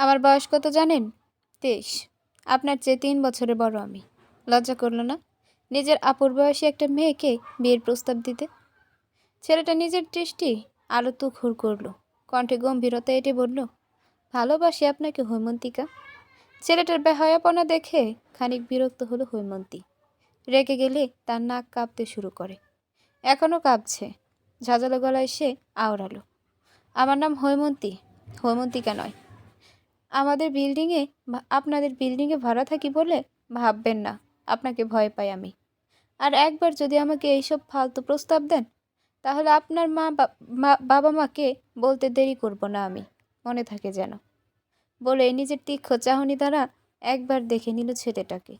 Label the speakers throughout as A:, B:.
A: আমার বয়স কত জানেন? 23। আপনার চেয়ে 3 বছরের বড় আমি। লজ্জা করলো না নিজের আপুর বয়সী একটা মেয়েকে বিয়ের প্রস্তাব দিতে? ছেলেটা নিজের দৃষ্টি আলো তুখুর করল, কণ্ঠে গম্ভীরতা এঁটে বলল, ভালোবাসি আপনাকে হৈমন্তিকা। ছেলেটার বেহায়াপনা দেখে খানিক বিরক্ত হলো হৈমন্তী। রেগে গেলে তার নাক কাঁপতে শুরু করে। এখনও কাঁপছে। ঝাঁঝালো গলায় সে আওড়ালো, আমার নাম হৈমন্তী, হৈমন্তিকা নয়। আপনাদের বিল্ডিংয়ে ভাড়া থাকি বলে ভাববেন না আপনাকে ভয় পাই আমি। আর একবার যদি আমাকে এইসব ফালতু প্রস্তাব দেন, তাহলে আপনার বাবা মাকে বলতে দেরি করব না আমি, মনে থাকে যেন। বলে নিজের তীক্ষ্ণ চাহনি দ্বারা একবার দেখে নিল ছেলেটাকে,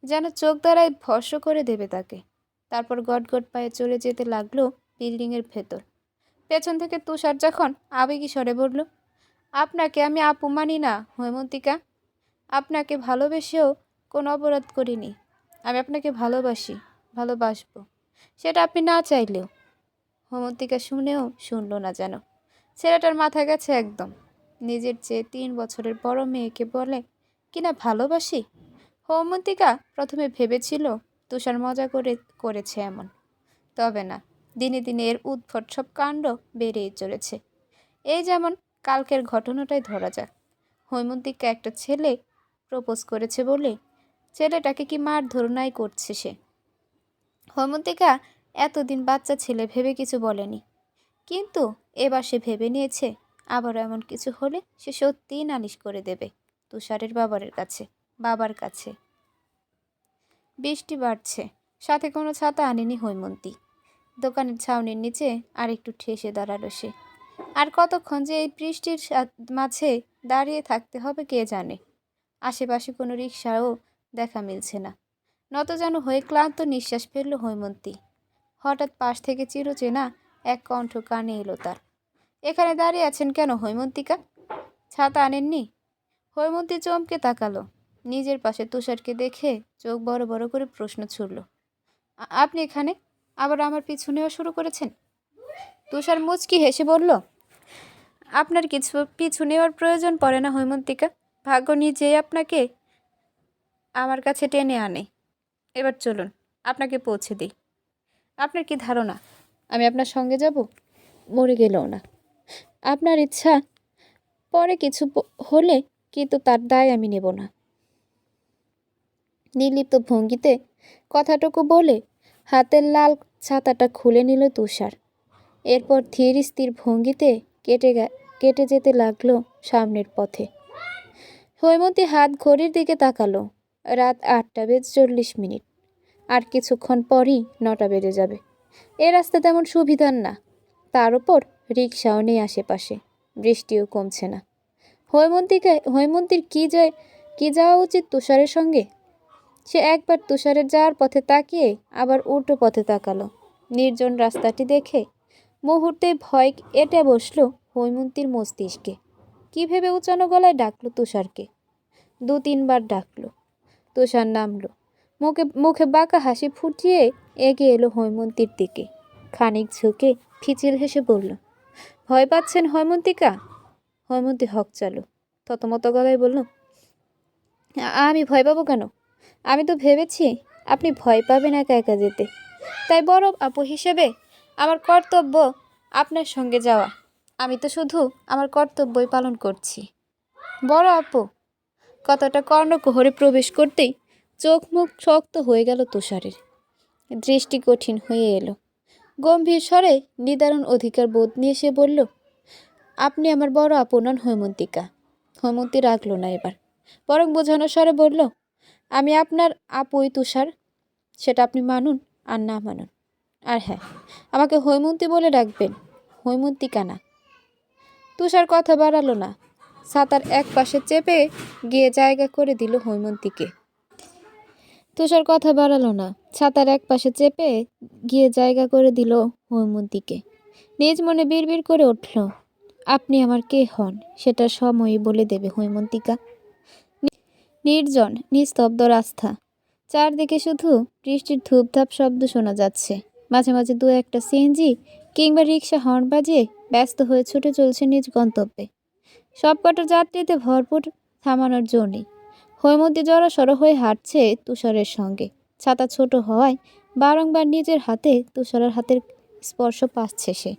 A: যেন চোখ দ্বারাই ভস্ম করে দেবে তাকে। তারপর গটগট পায়ে চলে যেতে লাগলো বিল্ডিংয়ের ভেতর। পেছন থেকে তুষার যখন আবেগী স্বরে বলল, আপনাকে আমি আপু মানি না হৈমন্তিকা। আপনাকে ভালোবেসেও কোনো অপরাধ করিনি। আমি আপনাকে ভালোবাসবো, সেটা আপনি না চাইলেও। হৈমন্তিকা শুনেও শুনল না যেন। ছেলেটার মাথা গেছে একদম। নিজের চেয়ে 3 বছরের বড় মেয়েকে বলে কিনা ভালোবাসি। হৈমন্তিকা প্রথমে ভেবেছিল তুষার মজা করেছে এমন। তবে না, দিনে দিনে এর উদ্ভট সব কাণ্ড বেড়েই চলেছে। এই যেমন কালকের ঘটনাটাই ধরা যাক। হৈমন্তিকা একটা ছেলে প্রপোজ করেছে বলে ছেলেটাকে কি মারধর নাই করছে সে। হৈমন্তিকা এতদিন বাচ্চা ছেলে ভেবে কিছু বলেনি, কিন্তু এবার সে ভেবে নিয়েছে আবারও এমন কিছু হলে সে সত্যিই নালিশ করে দেবে তুষারের বাবার কাছে। বৃষ্টি বাড়ছে, সাথে কোনো ছাতা আনেনি হৈমন্তী। দোকানের ছাউনির নিচে আর একটু ঠেসে দাঁড়ালো সে। আর কতক্ষণ যে এই বৃষ্টির মাঝে দাঁড়িয়ে থাকতে হবে কে জানে। আশেপাশে কোনো রিকশাও দেখা মিলছে না। যেন হয়ে ক্লান্ত নিঃশ্বাস ফেলল হৈমন্তী। হঠাৎ পাশ থেকে চিরচেনা এক কণ্ঠ কানে এলো তার, এখানে দাঁড়িয়ে আছেন কেন হৈমন্তিকা? ছাতা আনেননি? হৈমন্তী চমকে তাকালো। নিজের পাশে তুষারকে দেখে চোখ বড় বড় করে প্রশ্ন ছুড়ল, আপনি এখানে? আবার আমার পিছু নেওয়া শুরু করেছেন? তুষার মুচকি হেসে বলল, আপনার কিছু পিছু নেওয়ার প্রয়োজন পড়ে না হৈমন্তিকা। ভাগ্য নিজেই আপনাকে আমার কাছে টেনে আনে। এবার চলুন, আপনাকে পৌঁছে দিই। আপনার কি ধারণা আমি আপনার সঙ্গে যাব? মরে গেলেও না। আপনার ইচ্ছা পরে কিছু হলে কিন্তু তার দায় আমি নেব না। নির্লিপ্ত ভঙ্গিতে কথাটুকু বলে হাতের লাল ছাতাটা খুলে নিল তুষার। এরপর ধীর স্থির ভঙ্গিতে কেটে যেতে লাগলো সামনের পথে। হৈমন্তী হাত ঘড়ির দিকে তাকালো। রাত 8:40। আর কিছুক্ষণ পরই 9টা বেজে যাবে। এ রাস্তা তেমন সুবিধার না, তার উপর রিকশাও নেই আশেপাশে, বৃষ্টিও কমছে না। হৈমন্তীর কি যাওয়া উচিত তুষারের সঙ্গে? সে একবার তুষারের যাওয়ার পথে তাকিয়ে আবার উল্টো পথে তাকালো। নির্জন রাস্তাটি দেখে মুহূর্তে ভয় এঁটে বসলো হৈমন্তীর মস্তিষ্কে। কি ভেবে উঁচানো গলায় ডাকলো তুষারকে। 2-3 বার ডাকলো। তুষার নামলো। মুখে বাঁকা হাসি ফুটিয়ে এগিয়ে এলো হৈমন্তীর দিকে। খানিক ঝুঁকে ফিচিল হেসে বলল, ভয় পাচ্ছেন হৈমন্তিকা? হৈমন্তী হকচালো। থতমত গলায় বলল, আমি ভয় পাবো কেন? আমি তো ভেবেছি আপনি ভয় পাবেন একা একা যেতে। তাই বড় আপু হিসেবে আমার কর্তব্য আপনার সঙ্গে যাওয়া। আমি তো শুধু আমার কর্তব্যই পালন করছি। বড় আপু কথাটা কর্ণকুহরে প্রবেশ করতেই চোখ মুখ শক্ত হয়ে গেল তুষারের। দৃষ্টি কঠিন হয়ে এলো। গম্ভীর স্বরে নিদারুণ অধিকার বোধ নিয়ে সে বলল, আপনি আমার বড় আপু নন হৈমন্তিকা। হৈমন্তী রাগল না এবার, বরং বোঝানো স্বরে বলল, আমি আপনার আপুই তুষার। সেটা আপনি মানুন আর না মানুন। আর হ্যাঁ, আমাকে হৈমন্তী বলে ডাকবেন, হৈমন্তিকা না। তুষার কথা বাড়ালো না। ছাতার এক পাশে চেপে গিয়ে জায়গা করে দিল হৈমন্তীকে। নিজ মনে বিড়বিড় করে উঠল, আপনি আমার কে হন সেটা সময়ই বলে দেবে হৈমন্তিকা। নির্জন নিস্তব্ধ রাস্তা, চারদিকে শুধু বৃষ্টির ধূপধাপ শব্দ শোনা যাচ্ছে। মাঝে মাঝে 2-1টা সিএনজি কিংবা রিক্সা হর্ন বাজিয়ে ব্যস্ত হয়ে ছুটে চলছে নিজ গন্তব্যে। সবকটা যাত্রীতে ভরপুর, থামানোর জন্যে। হৈমন্তী জড়সড় হয়ে হাঁটছে তুষারের সঙ্গে। ছাতা ছোট হওয়ায় বারংবার নিজের হাতে তুষারের হাতের স্পর্শ পাচ্ছে সে।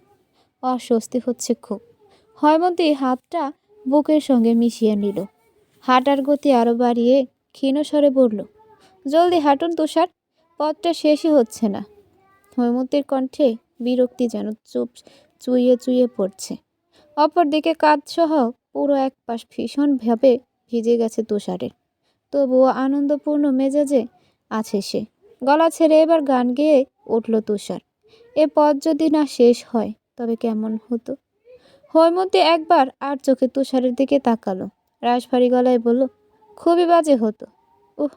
A: অস্বস্তি হচ্ছে খুব। হৈমন্তী হাতটা বুকের সঙ্গে মিশিয়ে নিল। হাঁটার গতি আরো বাড়িয়ে ক্ষীণ স্বরে বলল, জলদি হাঁটুন তুষার, পথটা শেষই হচ্ছে না। হৈমন্তীর কণ্ঠে বিরক্তি যেন চুইয়ে চুইয়ে পড়ছে। অপরদিকে কাঁধসহ পুরো এক পাশ ভীষণভাবে ভিজে গেছে তুষারের। তবুও আনন্দপূর্ণ মেজাজে আছে সে। গলা ছেড়ে এবার গান গেয়ে উঠল তুষার। এ পথ যদি না শেষ হয় তবে কেমন হতো। হৈমন্তী একবার আর চোখে তুষারের দিকে তাকালো। রাশভারী গলায় বলল, খুবই বাজে হতো। উহ,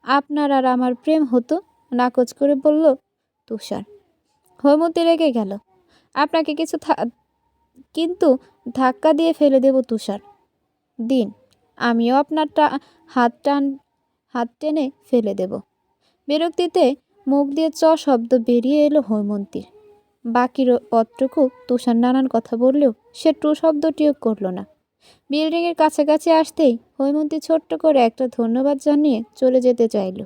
A: আপনার আর আমার প্রেম হতো, নাকচ করে বলল তুষার। হৈমন্তী রেগে গেল। আপনাকে কিন্তু ধাক্কা দিয়ে ফেলে দেব তুষার। দিন, আমিও আপনার হাত টেনে ফেলে দেব। বিরক্তিতে মুখ দিয়ে চ শব্দ বেরিয়ে এলো হৈমন্তীর। বাকি পথটুকু তুষার নানান কথা বললেও সে টু শব্দটিও করল না। বিল্ডিংয়ের কাছাকাছি আসতেই হৈমন্তী ছোট্ট করে একটা ধন্যবাদ জানিয়ে চলে যেতে চাইল।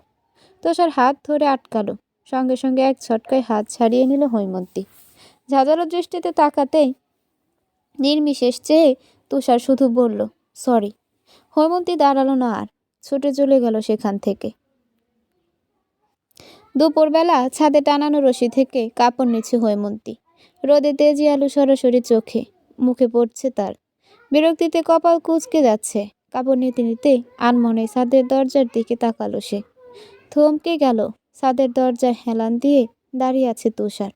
A: তুষার হাত ধরে আটকালো। সঙ্গে সঙ্গে এক ছটকায় হাত ছাড়িয়ে নিল হৈমন্তী। ঝাঁঝালো দৃষ্টিতে তাকাতেই নির্বিশেষ চেয়ে তুষার শুধু বলল, সরি। হৈমন্তী দাঁড়ালো না আর, ছুটে চলে গেল সেখান থেকে। দুপুরবেলা ছাদে টানানো রশি থেকে কাপড় নিচ্ছে হৈমন্তী। রোদে তেজি আলো সরাসরি চোখে মুখে পড়ছে তার। বিরক্তিতে কপাল কুঁচকে যাচ্ছে। কাপড় নিতে নিতে আনমনে ছাদের দরজার দিকে তাকালো সে। থমকে গেল। ছাদের দরজায় হেলান দিয়ে দাঁড়িয়ে আছে তুষার।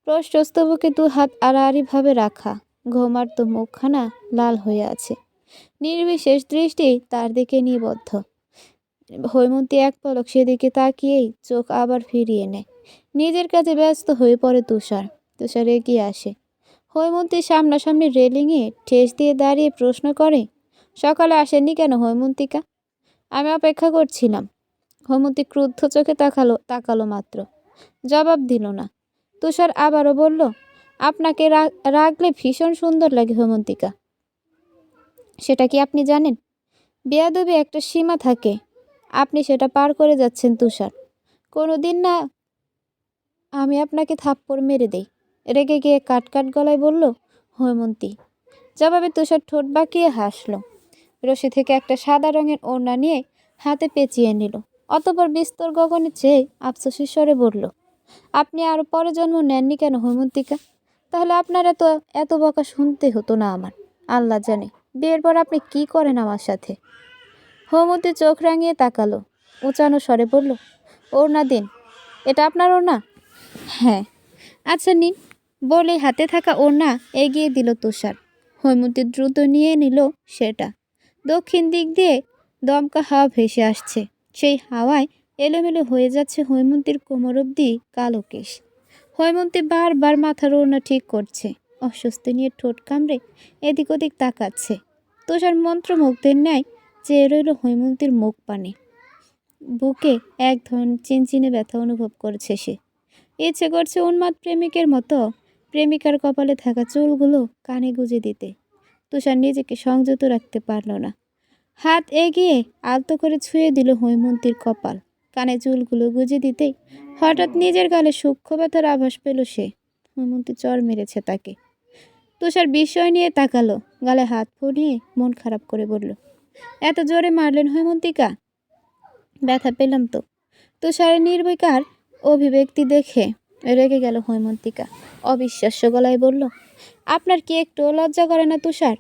A: প্রশস্ত বুকে দু হাত আড়াআড়িভাবে রাখা। ঘুমার্ত মুখখানা লাল হয়ে আছে। নির্বিশেষ দৃষ্টি তার দিকে নিবদ্ধ। হৈমন্তী এক পলক সেদিকে তাকিয়েই চোখ আবার ফিরিয়ে নেয়। নিজের কাজে ব্যস্ত হয়ে পড়ে তুষার। তুষার এগিয়ে আসে। হৈমন্তী সামনাসামনি রেলিংয়ে ঠেস দিয়ে দাঁড়িয়ে প্রশ্ন করে, সকালে আসেননি কেন হৈমন্তিকা? আমি অপেক্ষা করছিলাম। হৈমন্তী ক্রুদ্ধ চোখে তাকালো মাত্র, জবাব দিল না। তুষার আবারও বলল, আপনাকে রাগলে ভীষণ সুন্দর লাগে হৈমন্তিকা। সেটা কি আপনি জানেন? বেয়াদবি একটা সীমা থাকে, আপনি সেটা পার করে যাচ্ছেন তুষার। কোনোদিন না আমি আপনাকে থাপ্পড় মেরে দেই, রেগে গিয়ে কাট গলায় বলল হৈমন্তী। জবাবে তুষার ঠোঁট বাঁকিয়ে হাসল। রশি থেকে একটা সাদা রঙের ওড়না নিয়ে হাতে পেঁচিয়ে নিল। অতঃপর বিস্তর গগনে চেয়ে আফসোসের স্বরে বলল, আপনি আরো পরে জন্ম নেননি কেন হৈমন্তিকা? তাহলে আপনার এত বকা শুনতে হতো না আমার। আল্লাহ জানে বিয়ের পর আপনি কি করেন আমার সাথে। হৈমন্তী চোখ রাঙিয়ে তাকালো। উঁচানো স্বরে বলল, ওড়না দিন। এটা আপনার ওড়না? হ্যাঁ। আচ্ছা নিন, বলে হাতে থাকা ওড়না এগিয়ে দিল তুষার। হৈমন্তী দ্রুত নিয়ে নিল সেটা। দক্ষিণ দিক দিয়ে দমকা হাওয়া ভেসে আসছে। সেই হাওয়ায় এলোমেলো হয়ে যাচ্ছে হৈমন্তীর কোমর অবধি কালো কেশ। হৈমন্তী বারবার মাথার ওড়না ঠিক করছে। অস্বস্তি নিয়ে ঠোঁট কামড়ে এদিক ওদিক তাকাচ্ছে। তুষার মন্ত্রমুগ্ধের ন্যায় চেয়ে রইল হৈমন্তীর মুখ পানে। বুকে এক ধরনের চিনচিনে ব্যথা অনুভব করছে সে। ইচ্ছে করছে উন্মাদ প্রেমিকের মতো প্রেমিকার কপালে থাকা চুলগুলো কানে গুঁজে দিতে। তুষার নিজেকে সংযত রাখতে পারল না। হাত এগিয়ে আলতো করে ছুঁয়ে দিল হৈমন্তীর কপাল। কানে চুলগুলো গুঁজে দিতেই হঠাৎ নিজের গালে সূক্ষ্ম ব্যথার আভাস পেল সে। হৈমন্তী চড় মেরেছে তাকে। তুষার বিস্ময় নিয়ে তাকালো। গালে হাত ফুলিয়ে মন খারাপ করে বলল, এত জোরে মারলেন হৈমন্তিকা? ব্যথা পেলাম তো। তুষারের নির্বিকার অভিব্যক্তি দেখে রেগে গেল হৈমন্তিকা। অবিশ্বাস্য গলায় বলল, আপনার কি একটু লজ্জা করে না তুষার?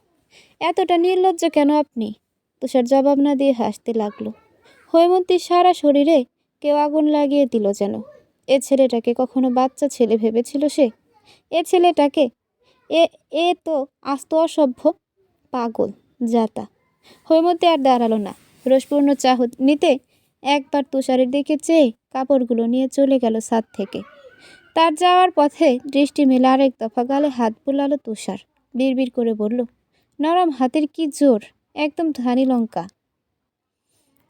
A: এতটা নির্লজ্জ কেন আপনি? তুষার জবাব না দিয়ে হাসতে লাগলো। হৈমন্তীর সারা শরীরে কেউ আগুন লাগিয়ে দিল যেন। এ ছেলেটাকে কখনো বাচ্চা ছেলে ভেবেছিল সে? এ ছেলেটাকে এ তো আস্ত অসভ্য, পাগল, জাতা। হৈমন্তী আর দাঁড়ালো না। রসপূর্ণ চাহত নিতে একবার তুষারের দিকে চেয়ে কাপড়গুলো নিয়ে চলে গেল ছাদ থেকে। তার যাওয়ার পথে দৃষ্টি মেলে আরেক দফা গালে হাত বুলালো তুষার। বিড়বিড় করে বলল, নরম হাতের কি জোর, একদম ধানি লঙ্কা।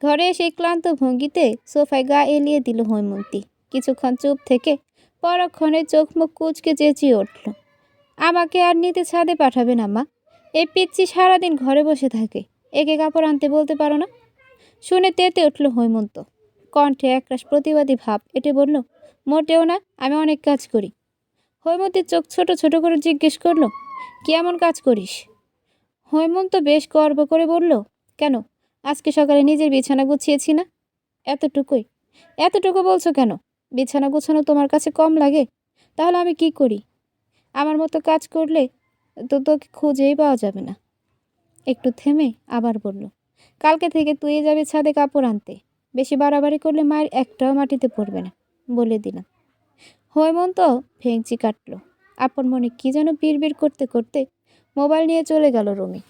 A: ঘরে এসে ক্লান্ত ভঙ্গিতে সোফায় গা এলিয়ে দিল হৈমন্তী। কিছুক্ষণ চুপ থেকে পরক্ষণে চোখ মুখ কুঁচকে চেঁচিয়ে উঠল, আমাকে আর নিতে ছাদে পাঠাবে না মা? এই পিচ্চি সারাদিন ঘরে বসে থাকে, একে কাপড় আনতে বলতে পারো না? শুনে তেতে উঠল হৈমন্ত। কণ্ঠে একরাশ প্রতিবাদী ভাব এটে বলল, মোটেও না, আমি অনেক কাজ করি। হৈমন্তীর চোখ ছোট ছোট করে জিজ্ঞেস করলো, কি এমন কাজ করিস? হৈমন্ত বেশ গর্ব করে বলল, কেন, আজকে সকালে নিজের বিছানা গুছিয়েছি না? এতটুকুই? এতটুকু বলছো কেন? বিছানা গুছানো তোমার কাছে কম লাগে? তাহলে আমি কি করি? আমার মতো কাজ করলে তো তোকে খুঁজেই পাওয়া যাবে না। একটু থেমে আবার বলল, কালকে থেকে তুই যাবি ছাদে কাপড় আনতে। বেশি বাড়াবাড়ি করলে মায়ের একটাও মাটিতে পড়বে না, বলে দিলাম। হৈমন্ত ভেঙচি কাটল। আপন মনে কি যেন বিড়বিড় করতে করতে মোবাইল নিয়ে চলে গেল রুমে।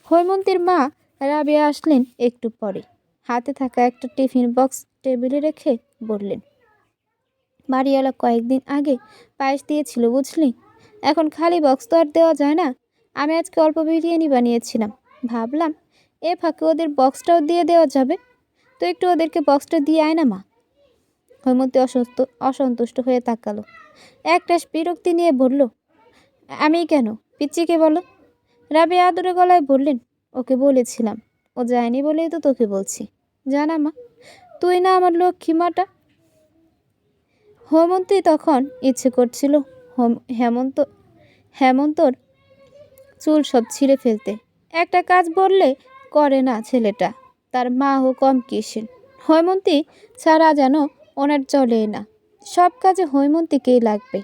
A: হৈমন্তীর মা রাবিয়া আসলেন একটু পরে। হাতে থাকা একটা টিফিন বক্স টেবিলে রেখে বললেন, বাড়িওয়ালা কয়েকদিন আগে পায়েস দিয়েছিল বুঝলি, এখন খালি বক্স তো আর দেওয়া যায় না। আমি আজকে অল্প বিরিয়ানি বানিয়েছিলাম, ভাবলাম এ ফাঁকে ওদের বক্সটাও দিয়ে দেওয়া যাবে। তো একটু ওদেরকে বক্সটা দিয়ে আয় না মা। হৈমন্তী অসন্তুষ্ট হয়ে তাকালো। একরাশ বিরক্তি নিয়ে বলল, আমি কেন, পিচ্চিকে বলো। রাবিয়া আদুরে গলায় বললেন, ওকে বলেছিলাম, ও যায়নি বলেই তো তোকে বলছি। জানা মা, তুই না আমার লক্ষ্মী মাটা। হৈমন্তী তখন ইচ্ছে করছিল হেমন্তর চুল সব ছিঁড়ে ফেলতে। একটা কাজ বললে করে না ছেলেটা, তার মা ও কম কিসের। হৈমন্তী ছাড়া যেন ওনার চলে না, সব কাজে হৈমন্তীকেই লাগবে।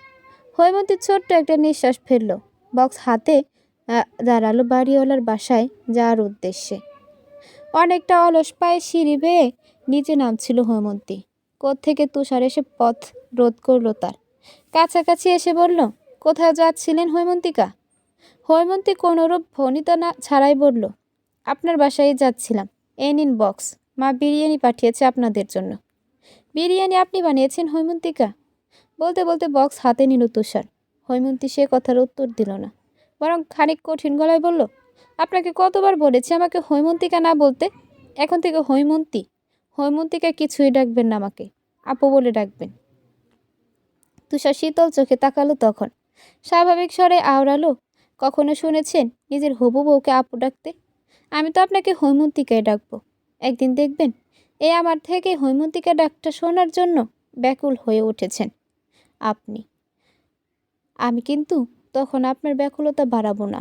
A: হৈমন্তী ছোট্ট একটা নিঃশ্বাস ফেলল। বক্স হাতে দাঁড়ালো বাড়িওয়ালার বাসায় যাওয়ার উদ্দেশ্যে। অনেকটা অলস পায়ে সিঁড়ি বেয়ে নিচে নামছিল হৈমন্তী। কোত্থেকে তুষার এসে পথ রোধ করলো তার। কাছাকাছি এসে বলল, কোথায় যাচ্ছিলেন হৈমন্তিকা? হৈমন্তী কোনোরূপ ভনিতা না ছাড়াই বলল, আপনার বাসায় যাচ্ছিলাম। এই নিন বক্স, মা বিরিয়ানি পাঠিয়েছে আপনাদের জন্য। বিরিয়ানি আপনি বানিয়েছেন হৈমন্তিকা? বলতে বলতে বক্স হাতে নিল তুষার। হৈমন্তী সে কথার উত্তর দিল না, বরং খানিক কঠিন গলায় বলল, আপনাকে কতবার বলেছি আমাকে হৈমন্তিকা না বলতে। এখন থেকে হৈমন্তী। হৈমন্তিকা কিছুই ডাকবেন না, আমাকে আপু বলে ডাকবেন। তুষার শীতল চোখে তাকালো তখন। স্বাভাবিক স্বরে আওড়ালো, কখনো শুনেছেন নিজের হবু বউকে আপু ডাকতে? আমি তো আপনাকে হৈমন্তিকায় ডাকবো। একদিন দেখবেন এই আমার থেকে হৈমন্তিকা ডাকটা শোনার জন্য ব্যাকুল হয়ে উঠেছেন আপনি। আমি কিন্তু তখন আপনার ব্যাকুলতা বাড়াবো না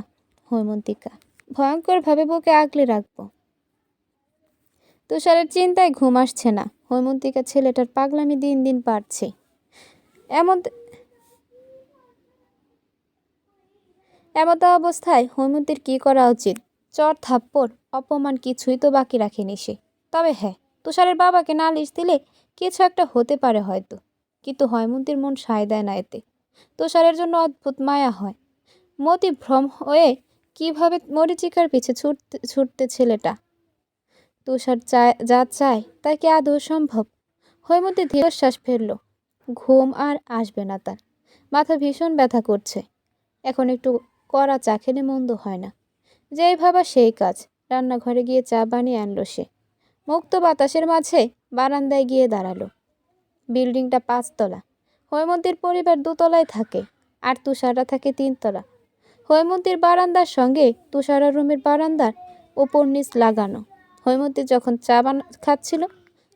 A: হৈমন্তিকা, ভয়ঙ্করভাবে বুকে আগলে রাখবো। তুষারের চিন্তায় ঘুম আসছে না। হৈমন্তিকা ছেলেটার পাগলামি দিন দিন বাড়ছে। এমত অবস্থায় হৈমন্তীর কি করা উচিত? চর থাপ্পড় অপমান কিছুই তো বাকি রাখেনি সে। তবে হ্যাঁ, তুষারের বাবাকে নালিশ দিলে কিছু একটা হতে পারে হয়তো। কিন্তু হৈমন্তীর মন সায় দেয় না এতে। তুষারের জন্য অদ্ভুত মায়া হয়। মতি ভ্রম হয়ে কিভাবে মরিচিকার পিছে ছুটতে ছেলেটা। তুষার যা চায় তা কি আদৌ সম্ভব? হৈমন্তী দীর্ঘশ্বাস ফেলল। ঘুম আর আসবে না তার। মাথা ভীষণ ব্যথা করছে। এখন একটু কড়া চা খেলে মন্দ হয় না। যেই ভাবা সেই কাজ। রান্নাঘরে গিয়ে চা বানিয়ে আনলো সে। মুক্ত বাতাসের মাঝে বারান্দায় গিয়ে দাঁড়ালো। বিল্ডিংটা 5 তলা। হৈমন্তীর পরিবার 2 তলায় থাকে, আর তুষাররা থাকে 3 তলা। হৈমন্তীর বারান্দার সঙ্গে তুষারা রুমের বারান্দার ওপর নিচ লাগানো। হৈমন্তী যখন চা খাচ্ছিল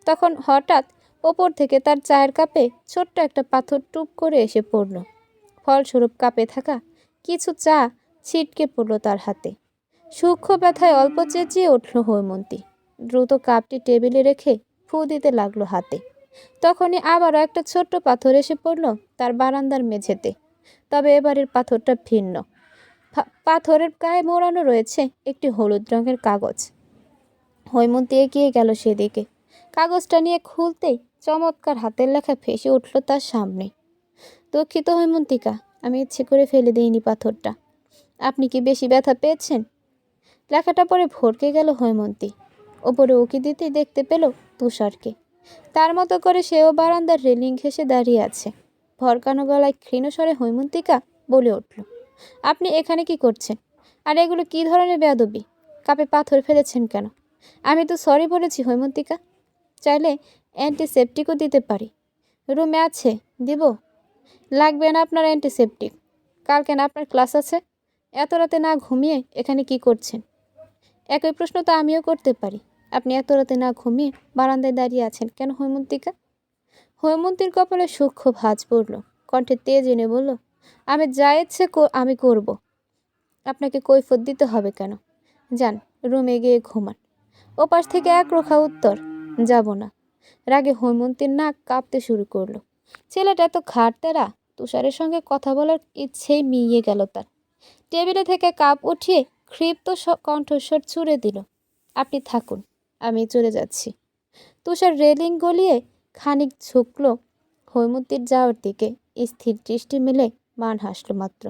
A: তখন হঠাৎ ওপর থেকে তার চায়ের কাপে ছোট্ট একটা পাথর টুপ করে এসে পড়ল। ফলস্বরূপ কাপে থাকা কিছু চা ছিটকে পড়ল তার হাতে। সূক্ষ্ম ব্যথায় অল্প চেঁচিয়ে উঠল হৈমন্তী। দ্রুত কাপটি টেবিলে রেখে ফু দিতে লাগলো হাতে। তখনই আবারও একটা ছোট্ট পাথর এসে পড়ল তার বারান্দার মেঝেতে। তবে এবারের পাথরটা ভিন্ন। পাথরের গায়ে মোড়ানো রয়েছে একটি হলুদ রঙের কাগজ। হৈমন্তী এগিয়ে গেল সেদিকে। কাগজটা নিয়ে খুলতেই চমৎকার হাতের লেখা ভেসে উঠল তার সামনে। দুঃখিত হৈমন্তিকা, আমি ইচ্ছে করে ফেলে দিইনি পাথরটা। আপনি কি বেশি ব্যথা পেয়েছেন? লেখাটা পরে ভরকে গেল হৈমন্তী। ওপরে উকি দিতেই দেখতে পেল তুষারকে। তার মতো করে সেও বারান্দার রেলিং ঘেঁষে দাঁড়িয়ে আছে। ভরকানো গলায় ক্ষীণস্বরে হৈমন্তিকা বলে উঠল, আপনি এখানে কি করছেন? আর এগুলো কি ধরনের বেয়াদবি? কাপে পাথর ফেলেছেন কেন? আমি তো সরি বলেছি হৈমন্তিকা। চাইলে অ্যান্টিসেপটিকও দিতে পারি। রুমে আছে, দিব? লাগবে না আপনার অ্যান্টিসেপটিক। কালকে না আপনার ক্লাস আছে? এত রাতে না ঘুমিয়ে এখানে কি করছেন? একই প্রশ্ন তো আমিও করতে পারি। আপনি এত রাতে না ঘুমিয়ে বারান্দায় দাঁড়িয়ে আছেন কেন হৈমন্তিকা? হৈমন্তীর কপালে সূক্ষ্ম ভাঁজ পড়ল। কণ্ঠে তেজ এনে বলল, আমি যা ইচ্ছে আমি করব। আপনাকে কৈফিয়ত দিতে হবে কেন? যান, রুমে গিয়ে ঘুমান। ওপাশ থেকে একরোখা উত্তর, যাব না। রাগে হৈমন্তীর নাক কাঁপতে শুরু করলো। ছেলেটা এত ঘাড়তেরা, তুষারের সঙ্গে কথা বলার ইচ্ছেই মিইয়ে গেল তার। টেবিলে থেকে কাপ উঠিয়ে ক্ষিপ্ত কণ্ঠস্বর ছুড়ে দিল, আপনি থাকুন, আমি চলে যাচ্ছি। তুষার রেলিং গলিয়ে খানিক ঝুঁকল হৈমন্তীর যাওয়ার দিকে। স্থির দৃষ্টি মেলে মান হাসল মাত্র।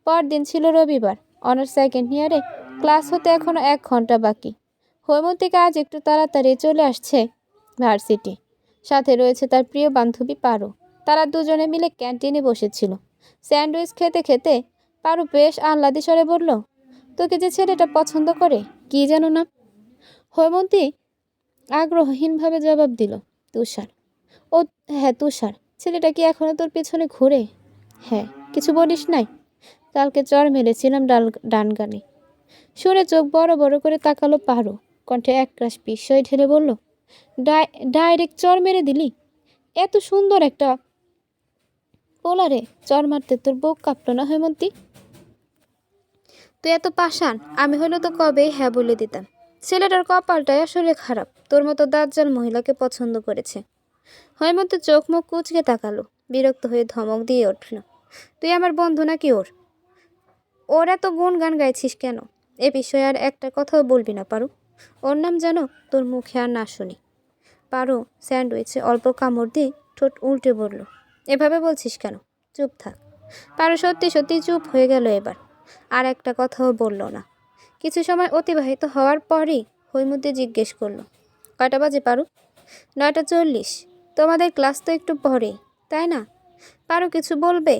A: পরদিন ছিল রবিবার। অনার্স সেকেন্ড ইয়ারে ক্লাস হতে এখনো 1 ঘন্টা বাকি। হৈমন্তীকে আজ একটু তাড়াতাড়ি চলে আসছে ভার্সিটি। সাথে রয়েছে তার প্রিয় বান্ধবী পারো। তারা দুজনে মিলে ক্যান্টিনে বসেছিল। স্যান্ডউইচ খেতে খেতে পারো বেশ আহ্লাদি স্বরে বলল, তোকে যে ছেলেটা পছন্দ করে, কি যেন নাম? হৈমন্তী আগ্রহহীনভাবে জবাব দিল, তুষার। ও হ্যাঁ, তুষার। ছেলেটা কি এখনো তোর পেছনে ঘুরে? হ্যাঁ, কিছু বলিস নাই? কালকে চড় মেরেছিলাম ডান গানে। শুনে চোখ বড় বড় করে তাকালো পারো। কণ্ঠে একরাশ বিস্ময় ঢেলে বলল, ডাইরেক্ট চড় মেরে দিলি? এত সুন্দর একটা পোলারে চড় মারতে তোর বুক কাঁপল না হৈমন্তী? তুই এত পাষাণ, আমি হলে তো কবেই হ্যাঁ বলে দিতাম। ছেলেটার কপালটাই আসলে খারাপ, তোর মতো দাজ্জাল মহিলাকে পছন্দ করেছে। হৈমন্তী চোখ মুখ কুচকে তাকালো, বিরক্ত হয়ে ধমক দিয়ে উঠল, তুই আমার বন্ধু নাকি ওর? ওর এত গুণগান গাইছিস কেন? এ বিষয়ে আর একটা কথাও বলবি না পারু। ওর নাম যেন তোর মুখে আর না শুনি। পারো স্যান্ডউইচে অল্প কামড় দিয়ে ঠোঁট উল্টে বলল, এভাবে বলছিস কেন? চুপ থাক। পারো সত্যি সত্যি চুপ হয়ে গেল এবার। আর একটা কথাও বলল না। কিছু সময় অতিবাহিত হওয়ার পরই হৈমন্তী জিজ্ঞেস করলো, কয়টা বাজে পারু? 9:40। তোমাদের ক্লাস তো একটু পরেই, তাই না? পারো কিছু বলবে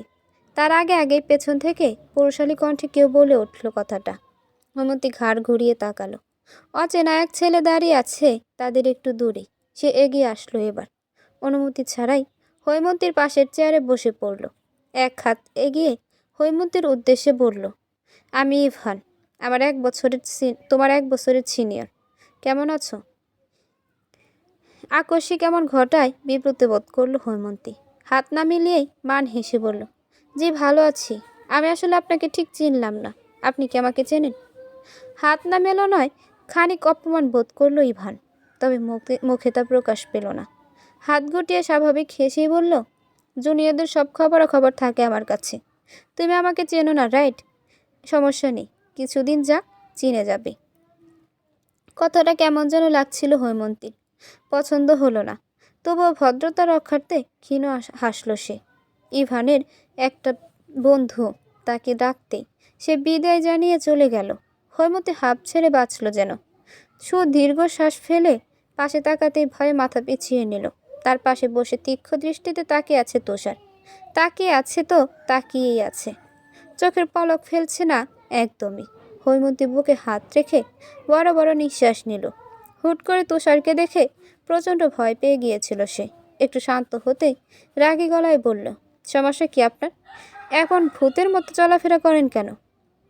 A: তার আগেই পেছন থেকে পুরুষালী কণ্ঠে কেউ বলে উঠল কথাটা। হৈমন্তী ঘাড় ঘুরিয়ে তাকালো। অচেনা এক ছেলে দাঁড়িয়ে আছে তাদের একটু দূরে। সে এগিয়ে আসলো এবার। অনুমতি ছাড়াই হৈমন্তীর পাশের চেয়ারে বসে পড়ল। এক হাত এগিয়ে হৈমন্তীর উদ্দেশ্যে বলল, আমি ইভান, তোমার 1 বছরের সিনিয়র। কেমন আছো? আকস্মিক এমন ঘটায় বিব্রত বোধ করল হৈমন্তী। হাত না মিলিয়েই মান হেসে বলল, জি ভালো আছি। আমি আসলে আপনাকে ঠিক চিনলাম না। আপনি কি আমাকে চেনেন? হাত না মেলো নয়, খানিক অপমান বোধ করল ইভান। তবে মুখে তা প্রকাশ পেল না। হাত গুটিয়ে স্বাভাবিক হেসেই বলল, জুনিয়রদের সব খবরাখবর থাকে আমার কাছে। তুমি আমাকে চেনো না, রাইট? সমস্যা নেই, কিছুদিন যাক, চিনে যাবে। কথাটা কেমন যেন লাগছিল হৈমন্তীর। পছন্দ হলো না, তবুও ভদ্রতা রক্ষার্থে ক্ষীণ হাসল সে। ইভানের একটা বন্ধু তাকে ডাকতে সে বিদায় জানিয়ে চলে গেল। হৈমন্তী হাঁপ ছেড়ে বাঁচল যেন। সুদীর্ঘ শ্বাস ফেলে পাশে তাকাতেই ভয়ে মাথা পিছিয়ে নিল। তার পাশে বসে তীক্ষ্ণ দৃষ্টিতে তাকিয়ে আছে তুষার। তাকিয়ে আছে তো তাকিয়েই আছে, চোখের পলক ফেলছে না একদমই। হৈমন্তী বুকে হাত রেখে বড় বড় নিঃশ্বাস নিল। হুট করে তুষারকে দেখে প্রচণ্ড ভয় পেয়ে গিয়েছিল সে। একটু শান্ত হতেই রাগী গলায় বলল, সমস্যা কি আপনার? এখন ভূতের মতো চলাফেরা করেন কেন?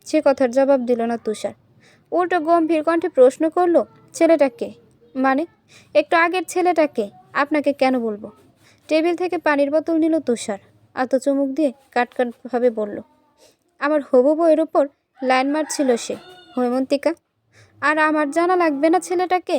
A: সে কথার জবাব দিল না তুষার। উল্টো গম্ভীর কণ্ঠে প্রশ্ন করলো, ছেলেটাকে মানে একটু আগের ছেলেটাকে আপনাকে কেন বলবো? টেবিল থেকে পানির বোতল নিল তুষার। আত চুমুক দিয়ে কাটকাটভাবে বলল, আমার হবু বউয়ের উপর লাইন মারছিল সে, হৈমন্তিকা। আর আমার জানা লাগবে না ছেলেটাকে?